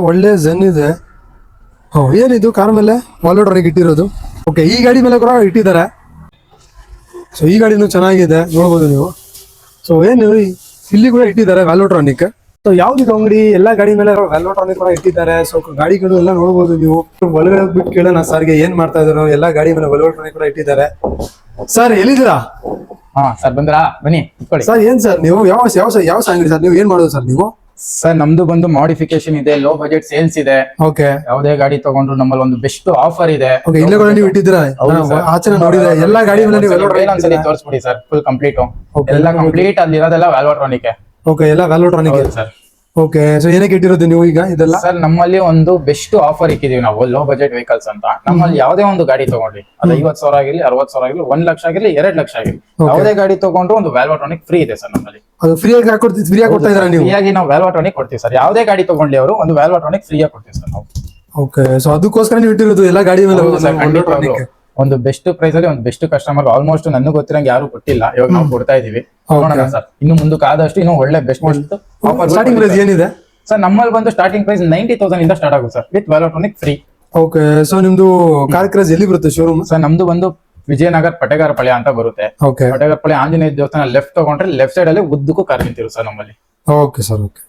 ಒಳ್ಳೆ ಝೆನ್ ಇದೆ. ಏನಿದು ಕಾರ್ ಮೇಲೆ ವಾಲ್ವೋಟ್ರಾನಿಕ್ ಇಟ್ಟಿರೋದು? ಓಕೆ, ಈ ಗಾಡಿ ಮೇಲೆ ಕೂಡ ಇಟ್ಟಿದ್ದಾರೆ. ಸೊ ಈ ಗಾಡಿನೂ ಚೆನ್ನಾಗಿದೆ, ನೋಡ್ಬೋದು ನೀವು. ಸೊ ಏನು ಇಲ್ಲಿ ಕೂಡ ಇಟ್ಟಿದ್ದಾರೆ ವ್ಯಾಲ್ವೋಟ್ರಾನಿಕ್. ಸೊ ಯಾವ್ದು ಅಂಗಡಿ ಎಲ್ಲಾ ಗಾಡಿ ಮೇಲೆ ವ್ಯಾಲ್ವೋಟ್ರಾನಿಕ್ ಕೂಡ ಇಟ್ಟಿದ್ದಾರೆ. ಸೊ ಗಾಡಿಗಳು ಎಲ್ಲ ನೋಡ್ಬೋದು ನೀವು. ಒಳಗಡೆ ಹೋಗ್ಬಿಟ್ಟು ಕೇಳೋಣ ಸರ್ಗೆ ಏನ್ ಮಾಡ್ತಾ ಇದಾರೋ. ಎಲ್ಲಾ ಗಾಡಿ ಮೇಲೆ ವ್ಯಾಲ್ವೋಟ್ರಾನಿಕ್ ಕೂಡ ಇಟ್ಟಿದ್ದಾರೆ. ಸರ್ ಎಲ್ಲಿದ್ದೀರಾ? ಸರ್ ಬಂದ್ರಾ? ಬನ್ನಿ ಸರ್. ಏನ್ ಸರ್ ನೀವು ಯಾವ ಅಂಗಡಿ ಸರ್? ನೀವು ಏನ್ ಮಾಡೋದು ಸರ್ ನೀವು? ಸರ್ ನಮ್ದು ಬಂದು ಮಾಡಿಫಿಕೇಶನ್ ಇದೆ, ಲೋ ಬಜೆಟ್ ಸೇಲ್ಸ್ ಇದೆ. ಓಕೆ, ಯಾವುದೇ ಗಾಡಿ ತಗೊಂಡ್ರು ನಮ್ಮಲ್ಲಿ ಒಂದು ಬೆಸ್ಟ್ ಆಫರ್ ಇದೆ. ಇಲ್ಲೇ ಕೂಡ ನೀವು ಇಟ್ಟಿದ್ದೀರಾ? ಆಚೆ ನೋಡಿದ್ರೆ ಎಲ್ಲಾ ಗಾಡಿ ಮೇಲೆ ಒಂದ್ಸಲಿ ತೋರಿಸ್ಬಿಡಿ ಸರ್, ಫುಲ್ ಕಂಪ್ಲೀಟ್ ಎಲ್ಲ ಕಂಪ್ಲೀಟ್ ಅಲ್ಲಿ ಇರೋದೆಲ್ಲ ವ್ಯಾಲ್ವೋಟ್ರಾನಿಕ್. ಓಕೆ, ಎಲ್ಲ ವ್ಯಾಲ್ವೋಟ್ರಾನಿಕ್ ಸರ್. ಓಕೆ, ಸೊ ಏನಕ್ಕೆ ಇಟ್ಟಿರೋದು ನೀವು ಈಗ ಇದೆಲ್ಲ? ಸರ್ ನಮ್ಮಲ್ಲಿ ಒಂದು ಬೆಸ್ಟ್ ಆಫರ್ ಇಕ್ಕಿದೀವಿ ನಾವು, ಲೋ ಬಜೆಟ್ ವೆಹಿಕಲ್ಸ್ ಅಂತ. ನಮ್ಮಲ್ಲಿ ಯಾವುದೇ ಒಂದು ಗಾಡಿ ತಗೊಂಡ್ರಿ, ಅದು 50,000 ಆಗಿರ್ಲಿ, 60,000 ಆಗಿರ್ಲಿ, 1 ಲಕ್ಷ ಆಗಿರ್ಲಿ, 2 ಲಕ್ಷ ಆಗಿರ್ಲಿ, ಯಾವುದೇ ಗಾಡಿ ತಗೊಂಡ್ರು ಒಂದು ವ್ಯಾಲ್ವೋಟ್ರಾನಿಕ್ ಫ್ರೀ ಇದೆ ಸರ್ ನಮ್ಮಲ್ಲಿ. ಅದು ಫ್ರೀಯಾಗಿ ಕೊಡ್ತಾ ಇದ್ದೀರಾ ನೀವು? ಫ್ರೀಯಾಗಿ ನಾವು ವ್ಯಾಲ್ವೋಟ್ರಾನಿಕ್ ಕೊಡ್ತೀವಿ ಸರ್. ಯಾವುದೇ ಗಾಡಿ ತಗೊಂಡ್ಲಿ ಅವರು ಒಂದು ವ್ಯಾಲ್ವೋಟ್ರಾನಿಕ್ ಫ್ರೀಯಾಗಿ ಕೊಡ್ತೀವಿ ಸರ್ ನಾವು. ಓಕೆ, ಸೊ ಅದಕ್ಕೋಸ್ಕರ ನೀವು ಇಟ್ಟಿರೋದು ಎಲ್ಲ ಗಾಡಿ ಮೇಲೆ ಒಂದು ಬೆಸ್ಟ್ ಪ್ರೈಸ್ ಅಲ್ಲಿ ಒಂದು ಬೆಸ್ಟ್ ಕಸ್ಟಮರ್. ಆಲ್ಮೋಸ್ಟ್ ನನಗೆ ಗೊತ್ತಿರಂಗೆ ಯಾರು ಕೊಟ್ಟಿಲ್ಲ, ಇವಾಗ ನಾವು ಕೊಡ್ತಾ ಇದೀವಿ. ನೋಡೋಣ ಸರ್, ಇನ್ನು ಮುಂದಕ್ಕೆ ಆದಷ್ಟು ಇನ್ನೂ ಒಳ್ಳೆ ಬೆಸ್ಟ್ ಆಫರ್. ಸ್ಟಾರ್ಟಿಂಗ್ ಪ್ರೈಸ್ ಏನಿದೆ ಸರ್? ನಮ್ಮಲ್ಲಿ ಬಂದು ಸ್ಟಾರ್ಟಿಂಗ್ ಪ್ರೈಸ್ 90,000 ಇಂದ ಸ್ಟಾರ್ಟ್ ಆಗುತ್ತೆ sir, with valvetronic free. Okay, so ನಿಮ್ದು ಕಾರ್ ಕ್ರೇಜ್ ಎಲ್ಲಿ ಬರುತ್ತೆ ಶೋರೂಮ್? ಸರ್ ನಮ್ದು ಬಂದು ವಿಜಯನಗರ ಪಟೇಗಾರಪಾಳ್ಯ ಅಂತ ಬರುತ್ತೆ. ಓಕೆ, ಪಟೇಗಾರಪಾಳ್ಯ ಆಂಜನೇಯ ದೇವಸ್ಥಾನ ಲೆಫ್ಟ್ ತಗೊಂಡ್ರೆ ಲೆಫ್ಟ್ ಸೈಡ್ ಅಲ್ಲಿ ಉದ್ದಕ್ಕೂ ಕಾರ್ ನಿಂತಿರು ಸರ್ ನಮ್ಮಲ್ಲಿ. Okay sir. ಓಕೆ.